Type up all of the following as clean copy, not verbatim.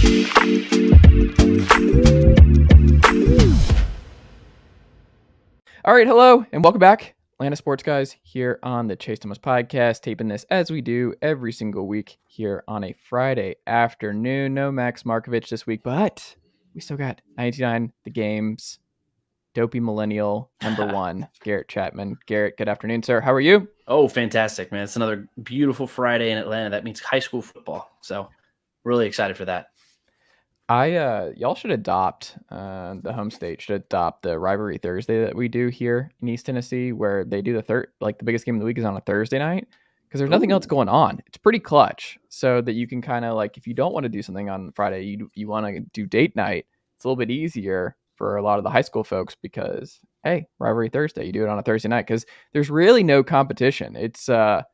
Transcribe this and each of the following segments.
All right, hello, and welcome back. Atlanta Sports Guys here on the Chase Thomas podcast, taping this as we do every single week here on a Friday afternoon. No Max Markovich this week, but we still got 99 The Game's dopey millennial number one, Garrett Chapman. Garrett, good afternoon, sir. How are you? Oh, fantastic, man. It's another beautiful Friday in Atlanta. That means high school football. So really excited for that. Y'all should adopt, the home state should adopt the Rivalry Thursday that we do here in East Tennessee, where they do the biggest game of the week is on a Thursday night because there's nothing else going on. It's pretty clutch, so that you can kind of like, if you don't want to do something on Friday, you want to do date night. It's a little bit easier for a lot of the high school folks because, hey, Rivalry Thursday, you do it on a Thursday night because there's really no competition. It's a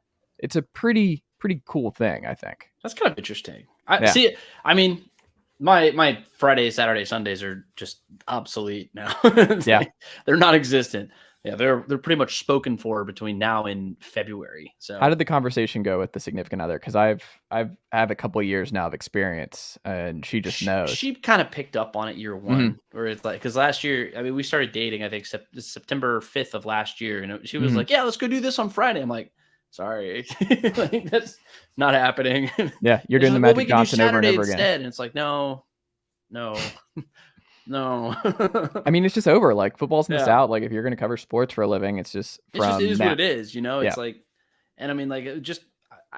pretty cool thing, I think. That's kind of interesting. See. I mean, my Friday, Saturday, Sundays are just obsolete now. Yeah, they're non-existent. Yeah, they're pretty much spoken for between now and February. So how did the conversation go with the significant other? Because I have a couple of years now of experience, and she just knows. She kind of picked up on it year one, where it's like, because last year, I mean, we started dating, I think September 5th of last year, and she was like, "Yeah, let's go do this on Friday." I'm like, "Sorry, like, that's not happening." Yeah, you're doing the Magic Johnson over and over instead. again. And it's like, no. No. I mean, it's just over. Like, football's in the South. Like, if you're going to cover sports for a living, it's just it is what it is, you know? It's like, and I mean, like,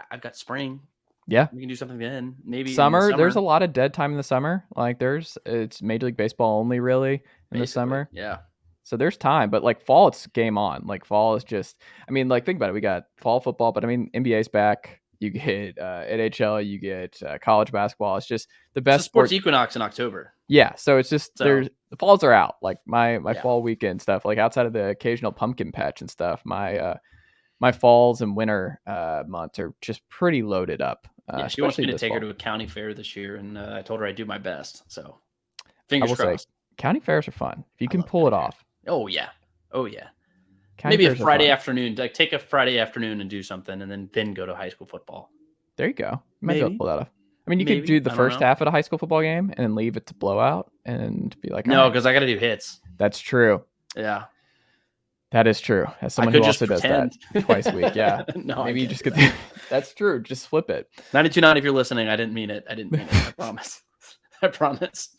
I've got spring. Yeah. We can do something then. Maybe summer. There's a lot of dead time in the summer. Like, it's Major League Baseball only, really, in the summer. Yeah. So there's time, but like fall, it's game on. Like fall is just, I mean, like think about it. We got fall football, but I mean, NBA's back. You get NHL, you get college basketball. It's just the best sports equinox in October. Yeah, so it's just the falls are out. Like my fall weekend stuff, like outside of the occasional pumpkin patch and stuff, my falls and winter months are just pretty loaded up. She wants me to take her to a county fair this year, and I told her I'd do my best. So fingers crossed. County fairs are fun if you can pull it off. Oh yeah. Maybe a Friday afternoon. Like take a Friday afternoon and do something, and then go to high school football. There you go. You might be able to pull that off. I mean, you could do the first half of a high school football game and then leave it to blowout and be like, no, because I got to do hits. That's true. Yeah. That is true. As someone who also does that twice a week. Yeah. No, maybe you just get that's true. Just flip it. 92.9 if you're listening. I didn't mean it. I promise. I promise.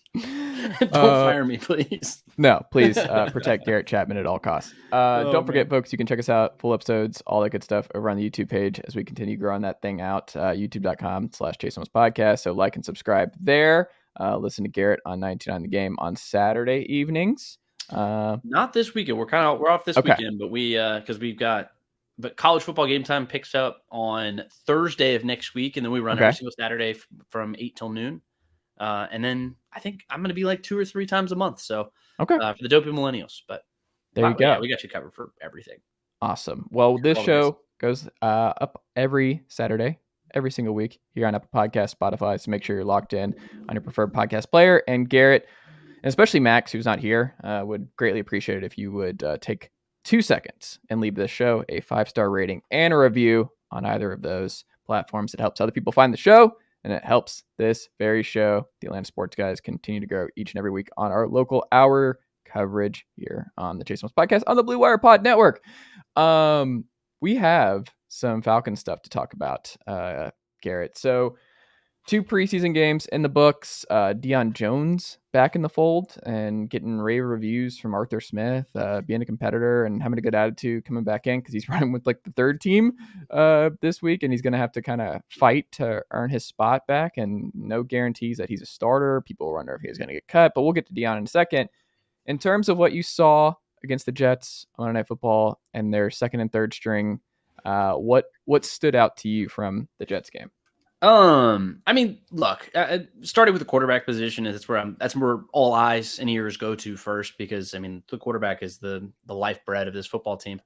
Don't fire me, please. No, please protect Garrett Chapman at all costs. Don't forget, folks, you can check us out, full episodes, all that good stuff over on the YouTube page as we continue growing that thing out, youtube.com/ChaseThomasPodcast. So like and subscribe there. Listen to Garrett on 99 The Game on Saturday evenings. Not this weekend. We're off this weekend, but but college football game time picks up on Thursday of next week, and then we run every single Saturday from 8 till noon. And then I think I'm going to be like 2 or 3 times a month. So for the dopey millennials, but there you go. Yeah, we got you covered for everything. Awesome. Well, this show goes up every Saturday, every single week here on Apple Podcasts, Spotify. So make sure you're locked in on your preferred podcast player. And Garrett, and especially Max, who's not here, would greatly appreciate it if you would take 2 seconds and leave this show a 5-star rating and a review on either of those platforms. It helps other people find the show. And it helps this very show, the Atlanta Sports Guys, continue to grow each and every week on our local hour coverage here on the Chase Thomas Podcast on the Blue Wire Pod Network. We have some Falcons stuff to talk about, Garrett. So 2 preseason games in the books. Deion Jones back in the fold and getting rave reviews from Arthur Smith, being a competitor and having a good attitude coming back in because he's running with like the 3rd team this week, and he's going to have to kind of fight to earn his spot back, and no guarantees that he's a starter. People wonder if he's going to get cut, but we'll get to Deion in a second. In terms of what you saw against the Jets on Monday Night Football and their 2nd and 3rd string, what stood out to you from the Jets game? I mean, look, starting with the quarterback position, that's where all eyes and ears go to first, because I mean, the quarterback is the lifeblood of this football team.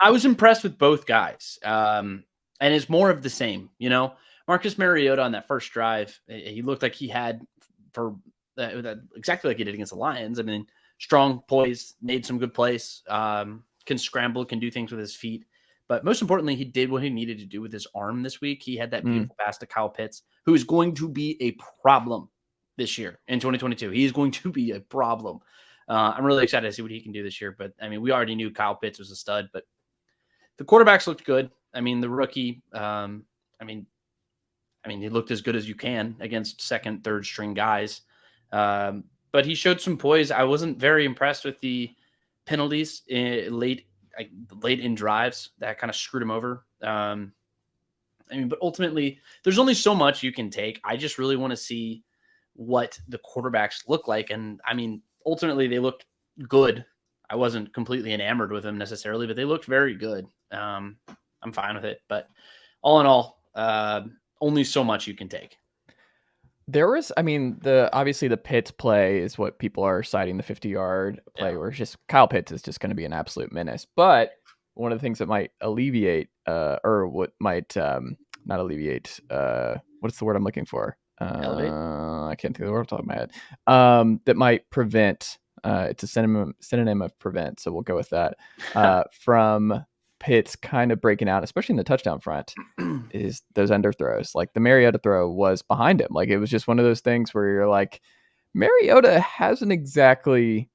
I was impressed with both guys. And it's more of the same, you know. Marcus Mariota on that first drive, he looked like he had exactly like he did against the Lions. I mean, strong poise, made some good plays, can scramble, can do things with his feet. But most importantly, he did what he needed to do with his arm this week. He had that beautiful pass to Kyle Pitts, who is going to be a problem this year in 2022. He is going to be a problem. I'm really excited to see what he can do this year. But I mean, we already knew Kyle Pitts was a stud, but the quarterbacks looked good. I mean, the rookie, he looked as good as you can against second, third string guys. But he showed some poise. I wasn't very impressed with the penalties late in drives that kind of screwed him over. But ultimately, there's only so much you can take. I just really want to see what the quarterbacks look like. And I mean, ultimately, they looked good. I wasn't completely enamored with them necessarily, but they looked very good. I'm fine with it. But all in all, only so much you can take. There was, obviously the Pitts play is what people are citing, the 50-yard play, where it's just Kyle Pitts is just going to be an absolute menace. But one of the things that might alleviate, not alleviate, what's the word I'm looking for? Elevate? I can't think of the word off the top of my head. That might prevent, it's a synonym of prevent, so we'll go with that, from Pitts kind of breaking out, especially in the touchdown front, is those underthrows. Like the Mariota throw was behind him. Like it was just one of those things where you're like, Mariota hasn't exactly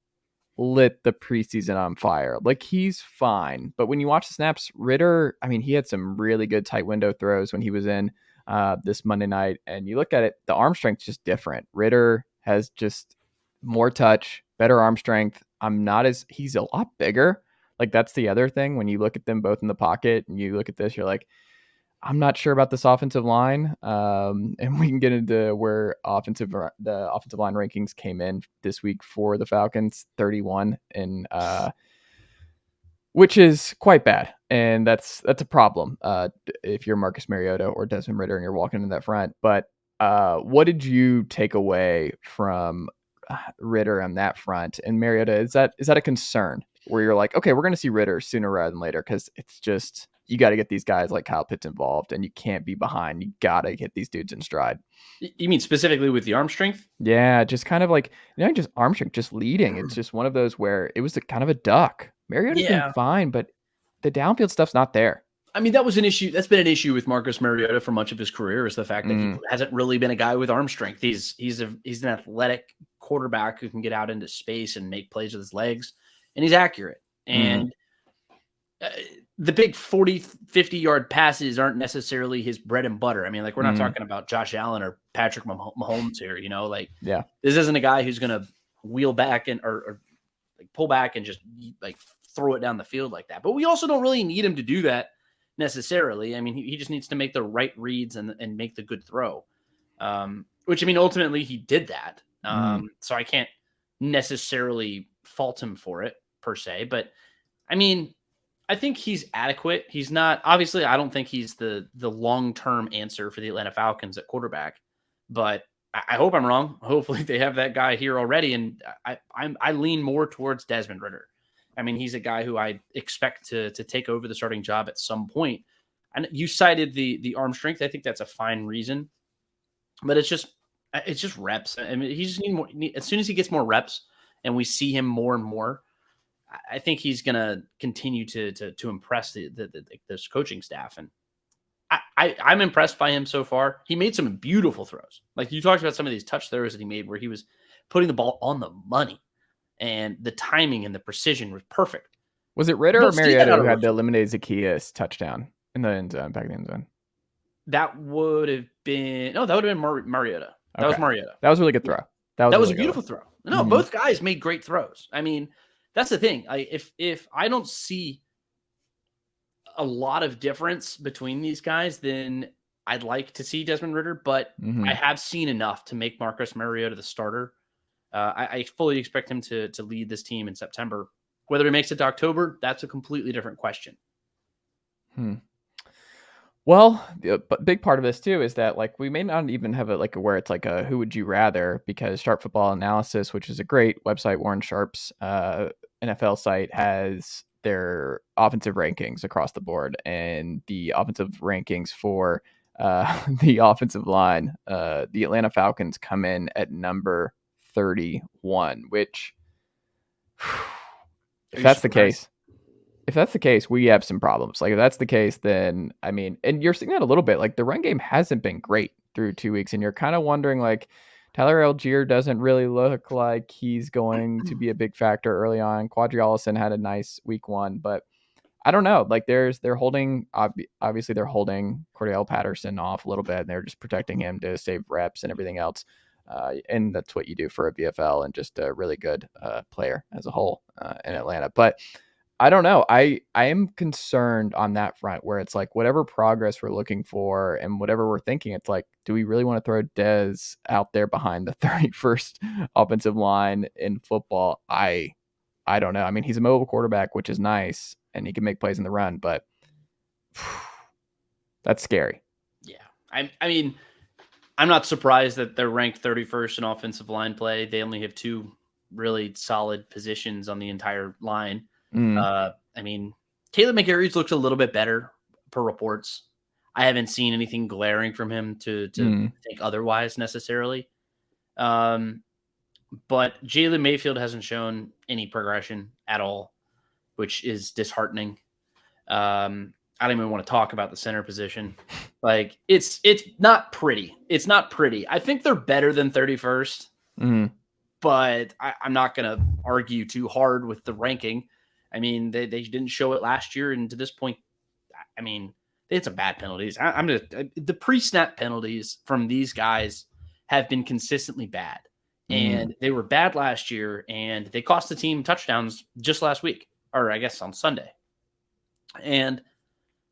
lit the preseason on fire. Like he's fine. But when you watch the snaps, Ridder, he had some really good tight window throws when he was in this Monday night. And you look at it, the arm strength's just different. Ridder has just more touch, better arm strength. He's a lot bigger. Like that's the other thing. When you look at them both in the pocket and you look at this, you're like, I'm not sure about this offensive line. And we can get into where the offensive line rankings came in this week for the Falcons, 31, and which is quite bad. And that's a problem if you're Marcus Mariota or Desmond Ridder and you're walking in that front. But what did you take away from Ridder on that front? And Mariota, is that a concern where you're like, okay, we're going to see Ridder sooner rather than later? Because it's just, you got to get these guys like Kyle Pitts involved, and you can't be behind. You got to get these dudes in stride. You mean specifically with the arm strength? Yeah, just kind of like, just arm strength, just leading. It's just one of those where it was kind of a duck. Mariota's been fine, but the downfield stuff's not there. I mean, that was an issue. That's been an issue with Marcus Mariota for much of his career, is the fact that he hasn't really been a guy with arm strength. He's an athletic quarterback who can get out into space and make plays with his legs, and he's accurate. And the big 40, 50-yard passes aren't necessarily his bread and butter. I mean, like, we're not talking about Josh Allen or Patrick Mahomes here, This isn't a guy who's going to wheel back or like pull back and just like throw it down the field like that. But we also don't really need him to do that necessarily. I mean, he just needs to make the right reads and make the good throw, which, ultimately he did that. So I can't necessarily fault him for it per se, but I think he's adequate. He's not, obviously, I don't think he's the long-term answer for the Atlanta Falcons at quarterback, but I hope I'm wrong. Hopefully they have that guy here already. And I lean more towards Desmond Ridder. He's a guy who I expect to take over the starting job at some point. And you cited the arm strength. I think that's a fine reason, but it's just reps. He just need more. As soon as he gets more reps and we see him more and more, I think he's going to continue to impress this coaching staff. And I'm impressed by him so far. He made some beautiful throws. Like you talked about some of these touch throws that he made where he was putting the ball on the money, and the timing and the precision was perfect. Was it Ridder or Mariota who had the eliminated Zacchaeus touchdown in the end zone, back in the end zone? That would have been Mariota. That was Mariota. That was a really good throw. That was a beautiful throw. No, both guys made great throws. That's the thing. If I don't see a lot of difference between these guys, then I'd like to see Desmond Ridder, but I have seen enough to make Marcus Mariota the starter. I fully expect him to lead this team in September. Whether he makes it to October, that's a completely different question. Well, the big part of this too is that like we may not even have it where it's like a who would you rather, because Sharp Football Analysis, which is a great website, Warren Sharp's NFL site, has their offensive rankings across the board, and the offensive rankings for the offensive line, the Atlanta Falcons come in at number 31, which if that's the case, we have some problems. Like if that's the case, then and you're seeing that a little bit. Like the run game hasn't been great through 2 weeks, and you're kind of wondering, like, Tyler Algier doesn't really look like he's going to be a big factor early on. Quadri Allison had a nice week 1, but I don't know. Like they're holding, obviously they're holding Cordell Patterson off a little bit, and they're just protecting him to save reps and everything else. And that's what you do for a VFL and just a really good player as a whole in Atlanta. But I don't know. I am concerned on that front where it's like whatever progress we're looking for and whatever we're thinking, it's like, do we really want to throw Dez out there behind the 31st offensive line in football? I don't know. I mean, he's a mobile quarterback, which is nice, and he can make plays in the run, but that's scary. Yeah. I mean, I'm not surprised that they're ranked 31st in offensive line play. They only have 2 really solid positions on the entire line. I mean, Caleb McGarry's looks a little bit better per reports. I haven't seen anything glaring from him to think otherwise necessarily. But Jalen Mayfield hasn't shown any progression at all, which is disheartening. I don't even want to talk about the center position. Like it's not pretty. It's not pretty. I think they're better than 31st, but I'm not going to argue too hard with the ranking. I mean, they didn't show it last year, and to this point, I mean, they had some bad penalties. The pre-snap penalties from these guys have been consistently bad, and they were bad last year, and they cost the team touchdowns just last week, or I guess on Sunday. And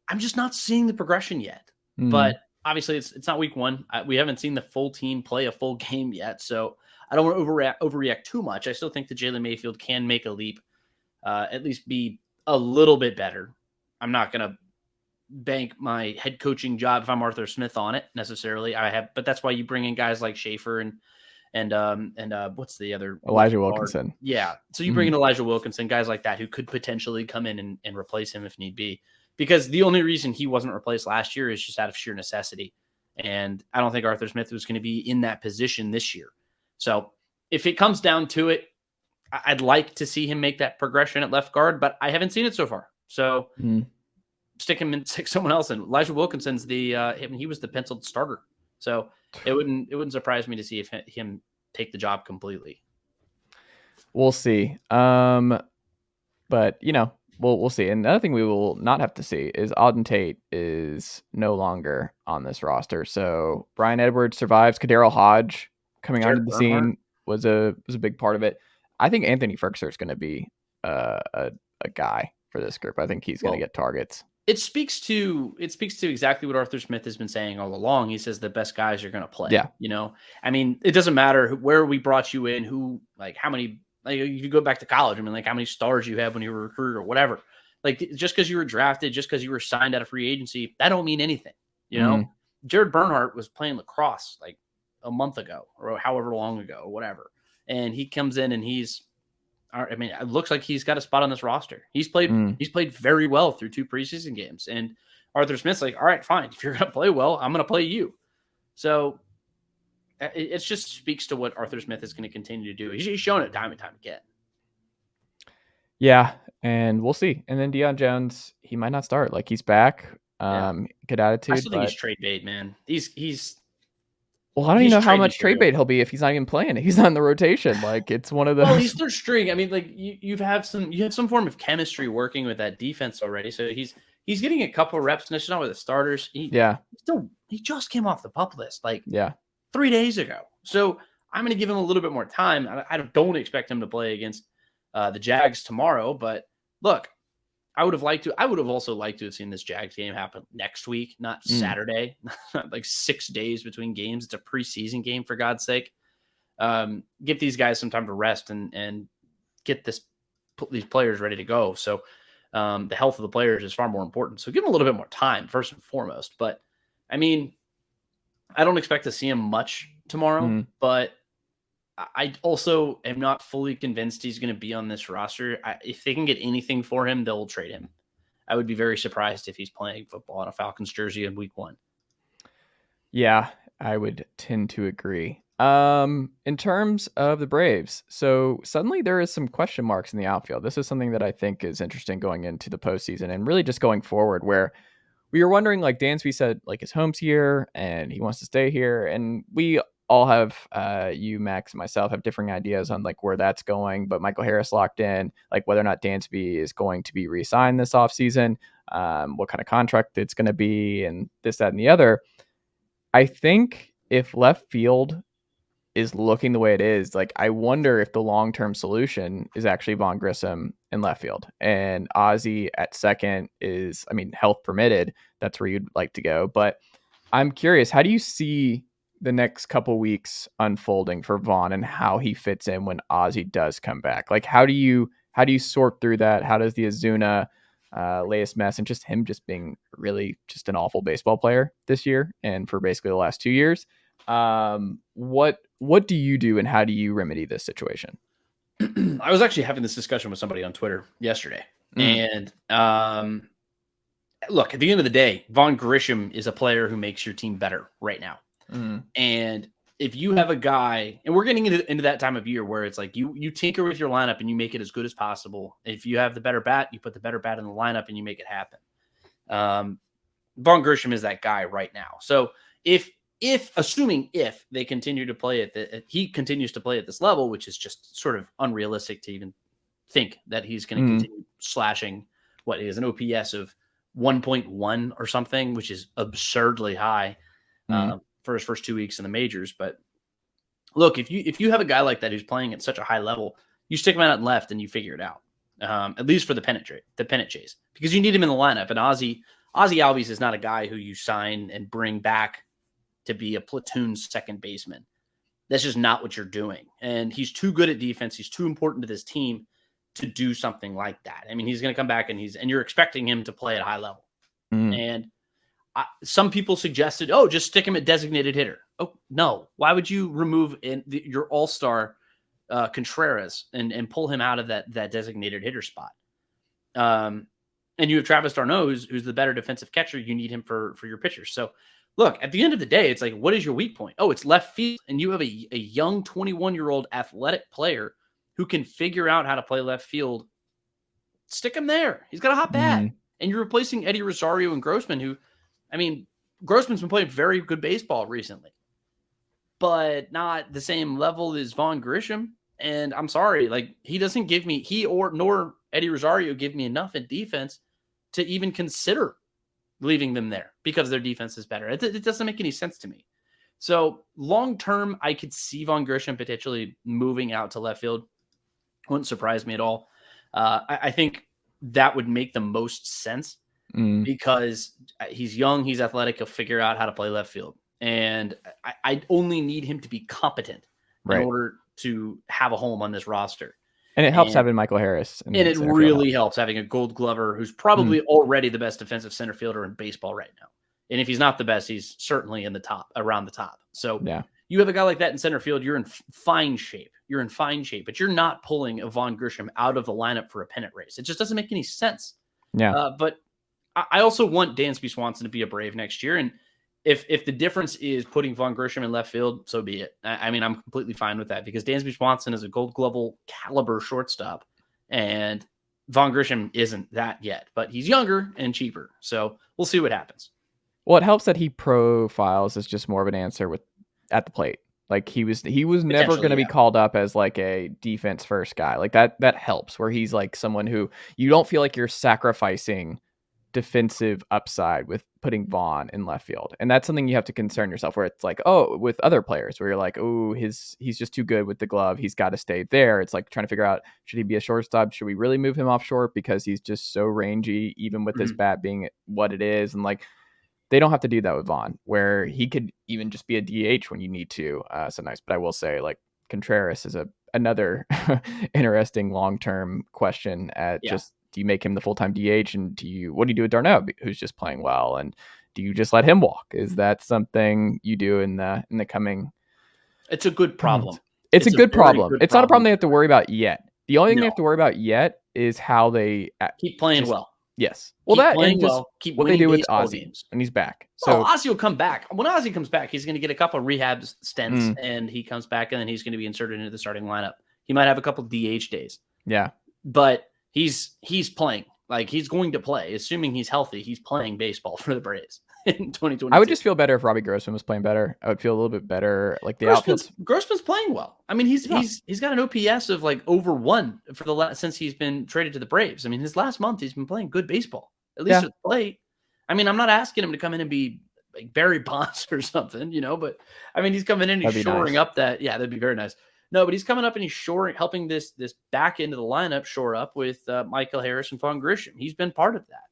I'm just not seeing the progression yet. But obviously, it's not week 1. We haven't seen the full team play a full game yet, so I don't want to overreact too much. I still think that Jalen Mayfield can make a leap. At least be a little bit better. I'm not going to bank my head coaching job if I'm Arthur Smith on it necessarily. But that's why you bring in guys like Schaefer and what's the other Elijah Wilkinson. Yeah. So you bring in Elijah Wilkinson, guys like that who could potentially come in and replace him if need be, because the only reason he wasn't replaced last year is just out of sheer necessity. And I don't think Arthur Smith was going to be in that position this year. So if it comes down to it, I'd like to see him make that progression at left guard, but I haven't seen it so far. So stick someone else in. Elijah Wilkinson's he was the penciled starter. So it wouldn't surprise me to see him take the job completely. We'll see. But we'll see. And another thing we will not have to see is Auden Tate is no longer on this roster. So Brian Edwards survives. Kadarrell Hodge coming onto the scene was a big part of it. I think Anthony Ferguson is going to be a guy for this group. I think he's going to get targets. It speaks to exactly what Arthur Smith has been saying all along. He says the best guys are going to play. Yeah. I mean, it doesn't matter where we brought you in, how many, like you go back to college. I mean, like how many stars you have when you were recruited or whatever. Like just because you were drafted, just because you were signed out of free agency, that don't mean anything. Jared Bernhardt was playing lacrosse like a month ago or however long ago or whatever. And he comes in and it looks like he's got a spot on this roster. He's played very well through 2 preseason games. And Arthur Smith's like, all right, fine. If you're going to play well, I'm going to play you. So it just speaks to what Arthur Smith is going to continue to do. He's shown it time and time again. Yeah, and we'll see. And then Deion Jones, he might not start. Like he's back. Good attitude. I still think he's trade bait, man. He's well, I don't even know how much trade bait he'll be if he's not even playing. He's not in the rotation. Like it's one of those. Well, he's third string. I mean, like you have some form of chemistry working with that defense already. So he's getting a couple of reps, and it's not with the starters. He just came off the PUP list 3 days ago. So I'm going to give him a little bit more time. I don't expect him to play against the Jags tomorrow, but look, I would have also liked to have seen this Jags game happen next week, not Saturday, like 6 days between games. It's a preseason game, for God's sake. Give these guys some time to rest and get these players ready to go. So the health of the players is far more important. So give them a little bit more time, first and foremost. But I mean, I don't expect to see him much tomorrow, but I also am not fully convinced he's going to be on this roster. If they can get anything for him, they'll trade him. I would be very surprised if he's playing football in a Falcons jersey in week 1. Yeah, I would tend to agree. In terms of the Braves, so suddenly there is some question marks in the outfield. This is something that I think is interesting going into the postseason and really just going forward, where we were wondering, like Dansby said, like his home's here and he wants to stay here. And we all have you, Max, and myself have differing ideas on like where that's going. But Michael Harris locked in, like whether or not Dansby is going to be re-signed this offseason, what kind of contract it's going to be, and this, that, and the other. I think if left field is looking the way it is, like I wonder if the long-term solution is actually Vaughn Grissom in left field and Ozzie at second is, I mean, health permitted, that's where you'd like to go. But I'm curious, how do you see the next couple weeks unfolding for Vaughn and how he fits in when Ozzie does come back? Like, how do you sort through that? How does the Azuna latest mess and just him just being really just an awful baseball player this year and for basically the last 2 years? What do you do and how do you remedy this situation? I was actually having this discussion with somebody on Twitter yesterday. And look, at the end of the day, Vaughn Grissom is a player who makes your team better right now. And if you have a guy, and we're getting into that time of year where it's like you tinker with your lineup and you make it as good as possible. If you have the better bat, you put the better bat in the lineup and you make it happen. Vaughn Grissom is that guy right now. So if they continue to play he continues to play at this level, which is just sort of unrealistic to even think that he's going to continue slashing what is an OPS of 1.1 or something, which is absurdly high for his first 2 weeks in the majors. But look, if you have a guy like that who's playing at such a high level, you stick him out and left and you figure it out. At least for the pennant chase, because you need him in the lineup. And Ozzie Albies is not a guy who you sign and bring back to be a platoon second baseman. That's just not what you're doing. And he's too good at defense. He's too important to this team to do something like that. I mean, he's going to come back and you're expecting him to play at a high level. And some people suggested, just stick him at designated hitter. Oh, no. Why would you remove your all-star Contreras and pull him out of that designated hitter spot? And you have Travis d'Arnaud, who's the better defensive catcher. You need him for your pitchers. So, look, at the end of the day, it's like, what is your weak point? Oh, it's left field. And you have a young 21-year-old athletic player who can figure out how to play left field. Stick him there. He's got a hot bat. And you're replacing Eddie Rosario and Grossman, who, I mean, Grossman's been playing very good baseball recently, but not the same level as Vaughn Grissom. And I'm sorry, like he nor Eddie Rosario give me enough in defense to even consider leaving them there because their defense is better. It doesn't make any sense to me. So long-term, I could see Vaughn Grissom potentially moving out to left field. Wouldn't surprise me at all. I think that would make the most sense because he's young, he's athletic, he'll figure out how to play left field. And I only need him to be competent in order to have a home on this roster. And it helps having Michael Harris. And it really helps having a Gold Glover who's probably already the best defensive center fielder in baseball right now. And if he's not the best, he's certainly around the top. So you have a guy like that in center field, you're in fine shape. But you're not pulling a Vaughn Grissom out of the lineup for a pennant race. It just doesn't make any sense. But I also want Dansby Swanson to be a Brave next year. And if the difference is putting Vaughn Grissom in left field, so be it. I mean, I'm completely fine with that because Dansby Swanson is a Gold Glove caliber shortstop, and Vaughn Grissom isn't that yet. But he's younger and cheaper, so we'll see what happens. Well, it helps that he profiles as just more of an answer at the plate. Like he was never going to be called up as like a defense first guy. Like that helps where he's like someone who you don't feel like you're sacrificing defensive upside with putting Vaughn in left field. And that's something you have to concern yourself where it's like, with other players where you're like, he's just too good with the glove. He's got to stay there. It's like trying to figure out, should he be a shortstop? Should we really move him off short because he's just so rangy, even with his bat being what it is? And like, they don't have to do that with Vaughn, where he could even just be a DH when you need to sometimes. But I will say, like, Contreras is another interesting long-term question just, do you make him the full-time DH? And what do you do with d'Arnaud, who's just playing well? And do you just let him walk? Is that something you do in the coming? It's a good problem. It's a good problem. It's not a problem they have to worry about yet. The only thing they have to worry about yet is how they keep playing well. Yes. Well, keep playing well. Keep what they do with Ozzie games. And he's back. So Ozzie will come back. When Ozzie comes back, he's going to get a couple of rehab stints, and he comes back, and then he's going to be inserted into the starting lineup. He might have a couple of DH days. Yeah, but he's playing. Like he's going to play, assuming he's healthy. He's playing baseball for the Braves. in 2022. I would just feel better if Robbie Grossman was playing better. I would feel a little bit better. Like the outfield. Grossman's playing well. I mean, he's got an OPS of like over 1 for the since he's been traded to the Braves. I mean, his last month he's been playing good baseball, at least at the plate. I mean, I'm not asking him to come in and be like Barry Bonds or something, but I mean, he's coming in and he's shoring up that. Yeah, that'd be very nice. No, but he's coming up and he's helping this back end of the lineup shore up with Michael Harris and Vaughn Grissom. He's been part of that.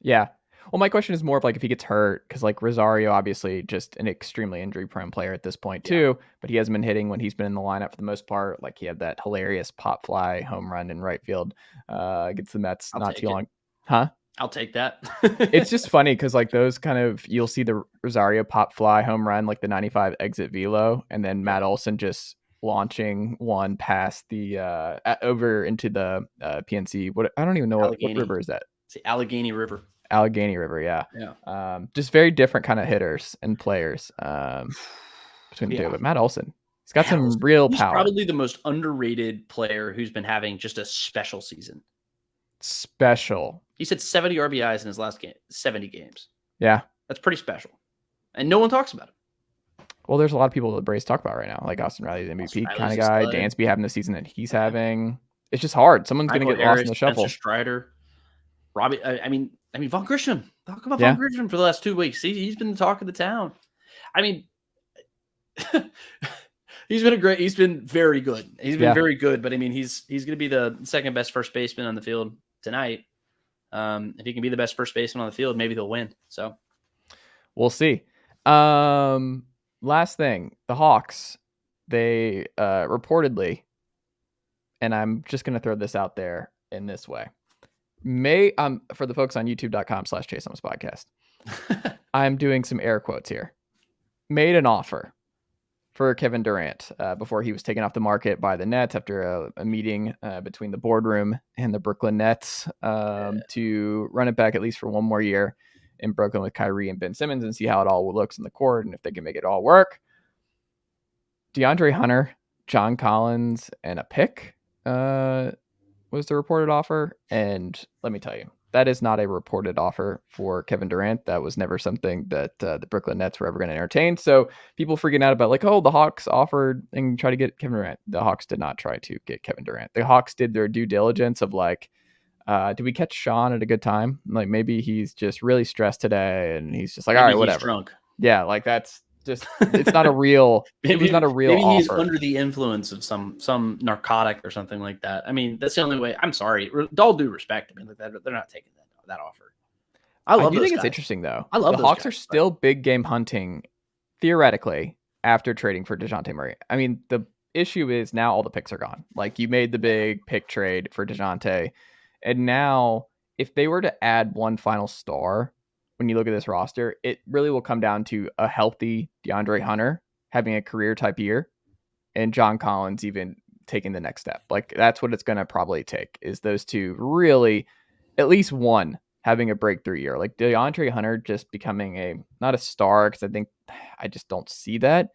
Yeah. Well, my question is more of like if he gets hurt, because like Rosario, obviously just an extremely injury-prone player at this point too, but he hasn't been hitting when he's been in the lineup for the most part. Like he had that hilarious pop fly home run in right field against the Mets not too long. Huh? I'll take that. It's just funny because like those kind of, you'll see the Rosario pop fly home run, like the 95 exit velo, and then Matt Olson just launching one past the over into the PNC. What, I don't even know what river is that. It's the Allegheny River. Allegheny River, yeah. Just very different kind of hitters and players between the two. But Matt Olson, he's got some real power. He's probably the most underrated player who's been having just a special season. Special. He said 70 RBIs in his last game, 70 games. Yeah. That's pretty special. And no one talks about it. Well, there's a lot of people that the Braves talk about right now, like Austin Riley's MVP kind of guy, Dansby having the season that he's having. It's just hard. Someone's going to get lost in the shuffle. Spencer Strider, Robbie. I mean, Vaughn Grissom. Talk about Vaughn Grissom for the last 2 weeks. He's been the talk of the town. I mean, he's been very good. He's been very good. But I mean, he's going to be the second best first baseman on the field tonight. If he can be the best first baseman on the field, maybe they'll win. So we'll see. Last thing, the Hawks, they reportedly, and I'm just going to throw this out there in this way. For the folks on youtube.com/Chase Thomas Podcast, I'm doing some air quotes here. Made an offer for Kevin Durant before he was taken off the market by the Nets after a meeting between the boardroom and the Brooklyn Nets to run it back at least for one more year in Brooklyn with Kyrie and Ben Simmons and see how it all looks in the court and if they can make it all work. DeAndre Hunter, John Collins, and a pick was the reported offer. And let me tell you, that is not a reported offer for Kevin Durant. That was never something that the Brooklyn Nets were ever going to entertain. So people freaking out about like, oh, the Hawks offered and try to get Kevin Durant. The Hawks did not try to get Kevin Durant. The Hawks did their due diligence of like, did we catch Sean at a good time? Like maybe he's just really stressed today and he's just like, maybe all right, whatever. Drunk. Yeah, like that's just, it's not a real, it was not a real maybe offer. He's under the influence of some narcotic or something like that. I mean, that's the only way. I'm sorry. With all due respect, I mean, they're not taking that offer. I do think it's interesting though. I love the Hawks are still big game hunting theoretically after trading for DeJounte Murray. I mean, the issue is now all the picks are gone. Like you made the big pick trade for DeJounte, and now if they were to add one final star, when you look at this roster, it really will come down to a healthy DeAndre Hunter having a career type year and John Collins even taking the next step. Like that's what it's going to probably take is those two really, at least one having a breakthrough year. Like DeAndre Hunter just becoming not a star, because I just don't see that.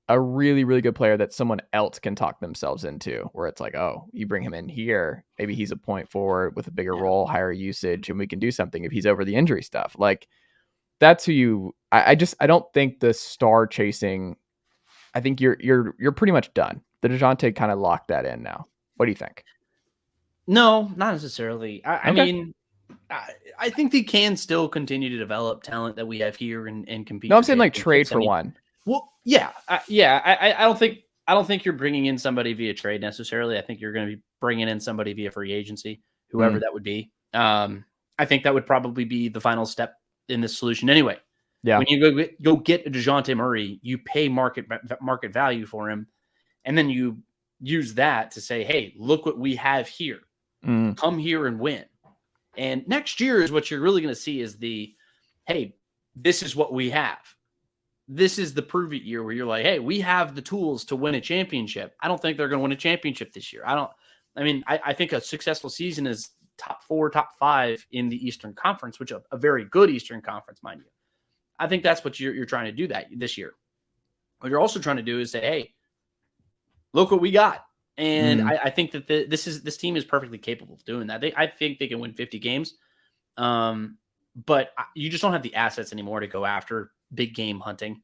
A really, really good player that someone else can talk themselves into, where it's like, oh, you bring him in here, maybe he's a point forward with a bigger role, higher usage, and we can do something if he's over the injury stuff. Like that's who I don't think the star chasing. I think you're pretty much done. The DeJounte kind of locked that in now. What do you think? No, not necessarily. I mean, I think they can still continue to develop talent that we have here and compete. No, I'm saying like trade for one. Well, yeah. I don't think you're bringing in somebody via trade necessarily. I think you're going to be bringing in somebody via free agency, whoever that would be. I think that would probably be the final step in this solution anyway. Yeah. When you go get a DeJounte Murray, you pay market value for him, and then you use that to say, hey, look what we have here. Come here and win. And next year is what you're really going to see is hey, this is what we have. This is the prove it year where you're like, hey, we have the tools to win a championship. I don't think they're going to win a championship this year. I think a successful season is top 4, top 5 in the Eastern Conference, which a very good Eastern Conference, mind you. I think that's what you're trying to do that this year. What you're also trying to do is say, hey, look what we got. And I think that this team is perfectly capable of doing that. I think they can win 50 games. but you just don't have the assets anymore to go after big game hunting.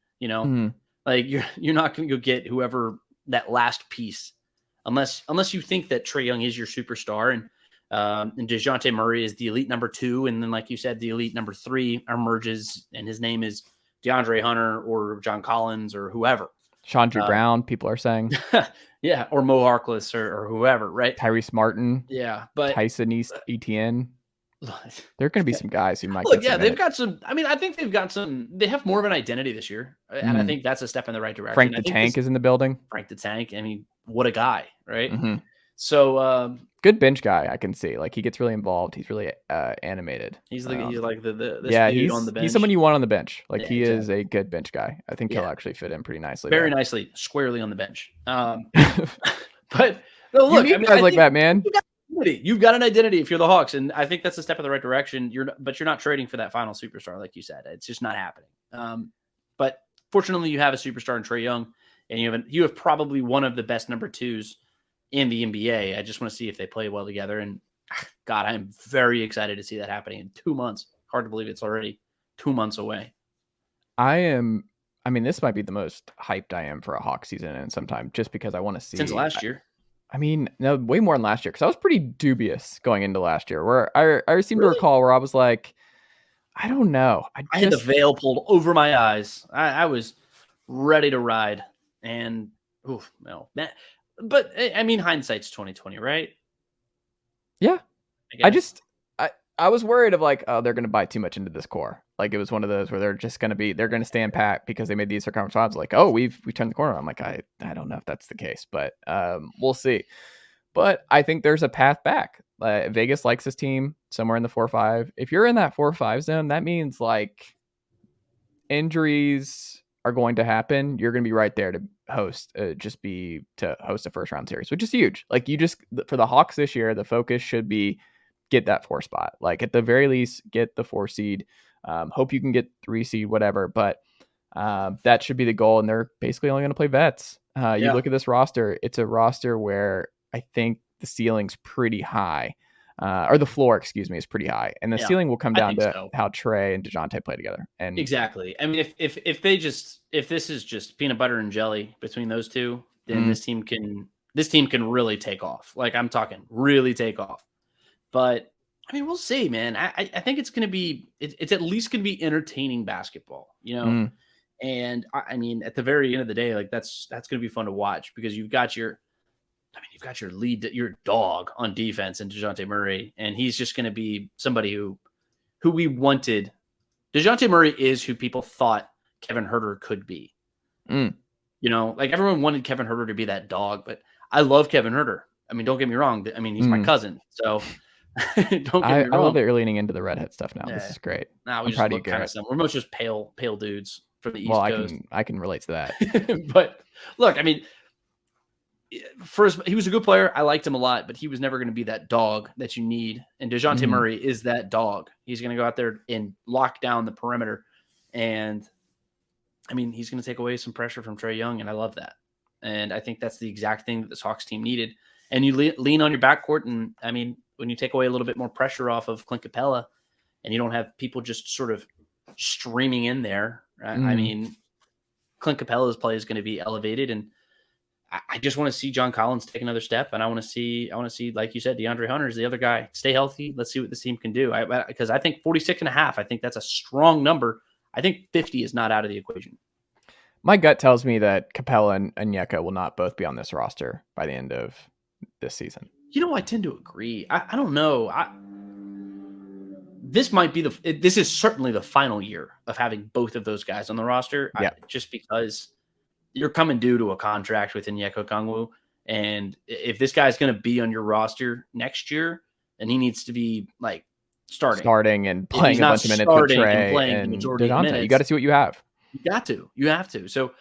Like you're not going to go get whoever that last piece, unless you think that Trae Young is your superstar and DeJounte Murray is the elite number 2, and then like you said, the elite number 3 emerges, and his name is DeAndre Hunter or John Collins or whoever. Chandra Brown, people are saying. Yeah, or Mo Harkless or whoever, right? Tyrese Martin. Yeah, but Tyson Etienne. There are going to be some guys who might. They've got some. I mean, I think they've got some. They have more of an identity this year, and I think that's a step in the right direction. Frank the Tank is in the building. Frank the Tank. I mean, what a guy, right? Mm-hmm. So good bench guy. I can see. Like he gets really involved. He's really animated. He's like the he's on the bench. He's someone you want on the bench. Like he is a good bench guy. I think he'll actually fit in pretty nicely. Very nicely, squarely on the bench. But no, look, you need guys like that, man. You've got an identity if you're the Hawks, and I think that's a step in the right direction. But you're not trading for that final superstar, like you said. It's just not happening. But fortunately, you have a superstar in Trae Young, and you have probably one of the best number 2s in the NBA. I just want to see if they play well together. And God, I'm very excited to see that happening in 2 months. Hard to believe it's already 2 months away. I mean, this might be the most hyped I am for a Hawks season in some time, just because I want to see since last year. I mean, no, way more than last year, because I was pretty dubious going into last year, where I seem to recall where I was like, I don't know. I had the veil pulled over my eyes. I was ready to ride, and but I mean, hindsight's 2020, right? Yeah, I was worried of like, oh, they're going to buy too much into this core. Like it was one of those where they're going to stand pat because they made these circumference odds. Like, oh, we turned the corner. I'm like, I don't know if that's the case, but we'll see. But I think there's a path back. Vegas likes this team somewhere in the 4-5. If you're in that 4-5 zone, that means like injuries are going to happen. You're going to be right there to host a first round series, which is huge. Like for the Hawks this year, the focus should be get that 4 spot. Like at the very least, get the 4 seed. Hope you can get 3 seed, whatever. But that should be the goal. And they're basically only going to play vets. You look at this roster, it's a roster where I think the ceiling's pretty high. Or the floor, excuse me, is pretty high. And the ceiling will come down to how Trae and DeJounte play together. And exactly. I mean, if this is just peanut butter and jelly between those two, then this team can really take off. Like I'm talking really take off. But I mean, we'll see, man. I think it's going to be, it's at least going to be entertaining basketball, And I mean, at the very end of the day, like that's going to be fun to watch because you've got your lead, your dog on defense and DeJounte Murray, and he's just going to be somebody who we wanted. DeJounte Murray is who people thought Kevin Huerter could be. Like everyone wanted Kevin Huerter to be that dog, but I love Kevin Huerter. I mean, don't get me wrong. I mean, he's my cousin, so. Don't get me wrong. I love that you're leaning into the redhead stuff now. Yeah. This is great. Nah, we just look kind of similar. We're most just pale dudes from the East Coast. I can relate to that. But look, I mean, first he was a good player. I liked him a lot, but he was never going to be that dog that you need. And DeJounte Murray is that dog. He's going to go out there and lock down the perimeter, and I mean, he's going to take away some pressure from Trae Young, and I love that. And I think that's the exact thing that this Hawks team needed. And you lean on your backcourt, and I mean, when you take away a little bit more pressure off of Clint Capella and you don't have people just sort of streaming in there, right? I mean, Clint Capella's play is going to be elevated. And I just want to see John Collins take another step. And I want to see, like you said, DeAndre Hunter is the other guy. Stay healthy. Let's see what this team can do. Because I think 46.5, I think that's a strong number. I think 50 is not out of the equation. My gut tells me that Capella and Onyeka will not both be on this roster by the end of this season. I tend to agree. I don't know. This is certainly the final year of having both of those guys on the roster. Yeah. Just because you're coming due to a contract with Onyeka Okongwu. And if this guy's going to be on your roster next year, then he needs to be like starting and playing a bunch of minutes with Trae and DeJounte. You got to see what you have. You have to. So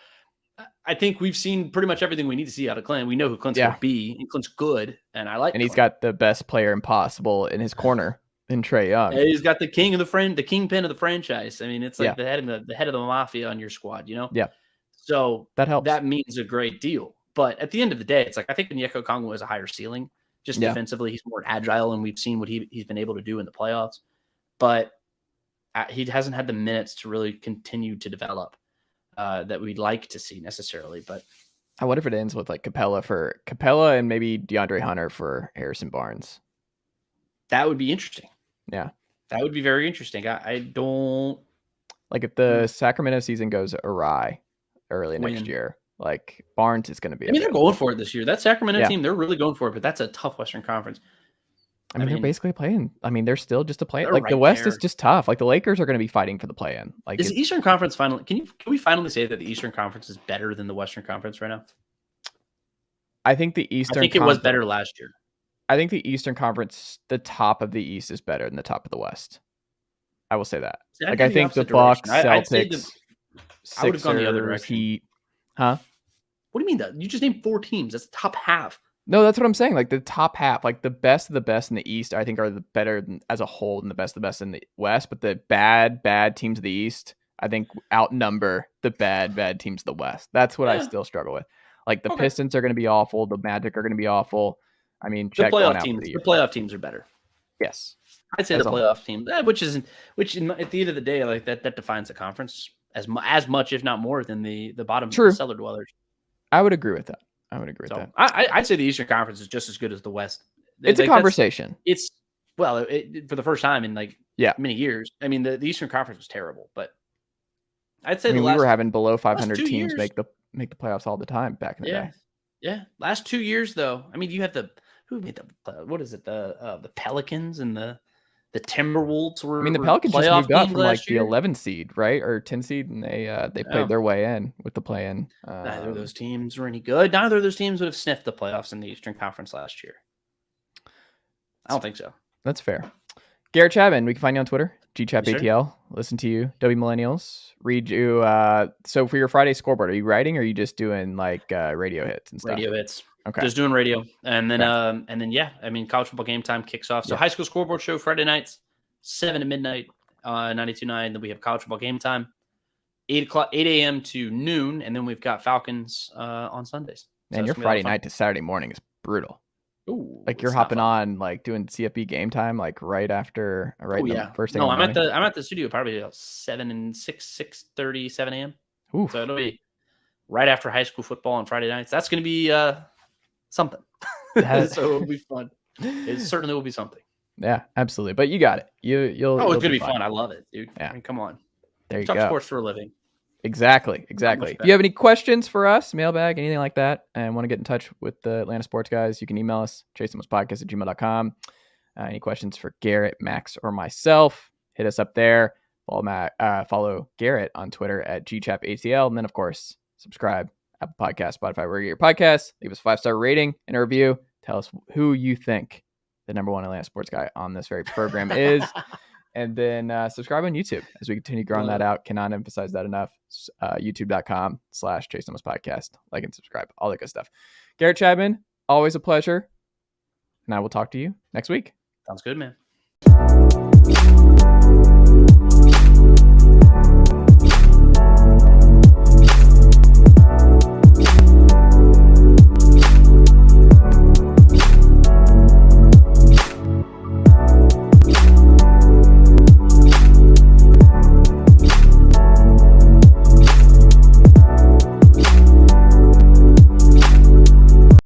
I think we've seen pretty much everything we need to see out of Clint. We know who Clint's going to be, and Clint's good, and I like. And he's got the best player impossible in his corner in Trae Young. And he's got the kingpin of the franchise. I mean, it's like the head of the mafia on your squad, Yeah. So that helps. That means a great deal. But at the end of the day, it's like I think Onyeka Okongwu has a higher ceiling. Just defensively, he's more agile, and we've seen what he's been able to do in the playoffs. But he hasn't had the minutes to really continue to develop that we'd like to see necessarily. But I wonder if it ends with like Capella and maybe DeAndre Hunter for Harrison Barnes. That would be interesting. Yeah. That would be very interesting. I don't like if the Sacramento season goes awry early next year, like Barnes is going to be. I mean, they're going for it this year. That Sacramento team, they're really going for it, but that's a tough Western Conference. I mean, they're basically playing. I mean, they're still just a play. Like right the West there. is just tough. Like the Lakers are going to be fighting for the play-in. Like is the Eastern Conference finally? Can we finally say that the Eastern Conference is better than the Western Conference right now? I think the Eastern. I think it was better last year. I think the Eastern Conference, the top of the East is better than the top of the West. I will say that. See, like I think the Bucks, Celtics, I would have gone the other direction. Heat. Huh? What do you mean? You just named 4 teams. That's the top half. No, that's what I'm saying. Like the top half, like the best of the best in the East, I think are the better as a whole than the best of the best in the West. But the bad teams of the East, I think outnumber the bad teams of the West. That's what I still struggle with. Like the Pistons are going to be awful. The Magic are going to be awful. I mean, the playoff teams are better. Yes, I'd say the playoff team, which at the end of the day, like that defines the conference as much, if not more, than the bottom cellar dwellers. I would agree with that. I'd say the Eastern Conference is just as good as the West. It's a conversation. For the first time in many years. I mean, the Eastern Conference was terrible, but I'd say we were having below 500 teams make the playoffs all the time back in the day. Yeah, last 2 years though. I mean, you have who made what is it? The Pelicans and the Timberwolves were. I mean, the Pelicans just moved up from like the 11 seed, right, or 10 seed, and they played their way in with the play-in. Neither of those teams were any good. Neither of those teams would have sniffed the playoffs in the Eastern Conference last year. I don't think so. That's fair. Garrett Chapman, we can find you on Twitter, GChapATL. Listen to you, W Millennials. Read you. So for your Friday scoreboard, are you writing or are you just doing like radio hits and stuff? Radio hits. Okay. Just doing radio. And then I mean, college football game time kicks off. So high school scoreboard show Friday nights, 7 to midnight, 92.9. Then we have college football game time, 8 a.m. to noon. And then we've got Falcons on Sundays. Man, your Friday night to Saturday morning is brutal. Ooh, like you're hopping on, like doing CFB game time, like right after, the first thing. No, I'm at the studio probably 6:30, 7 a.m. Ooh. So it'll be right after high school football on Friday nights. That's going to be something. So it'll be fun. It certainly will be something. Yeah, absolutely. But you got it. You'll. Oh, it's going to be fun. I love it, dude. Yeah. I mean, come on. There you Talk go. Sports for a living. Exactly. If you have any questions for us, mailbag, anything like that, and want to get in touch with the Atlanta Sports Guys, you can email us, chasethemospodcast@gmail.com. Any questions for Garrett, Max, or myself, hit us up there. Follow Garrett on Twitter at GChapATL. And then, of course, subscribe, Apple Podcasts, Spotify, wherever you get your podcasts. Leave us a 5-star rating and a review. Tell us who you think the number one Atlanta Sports Guy on this very program is. And then subscribe on YouTube as we continue growing that out. Cannot emphasize that enough. YouTube.com/ChaseThomasPodcast. Like and subscribe. All that good stuff. Garrett Chapman, always a pleasure. And I will talk to you next week. Sounds good, man.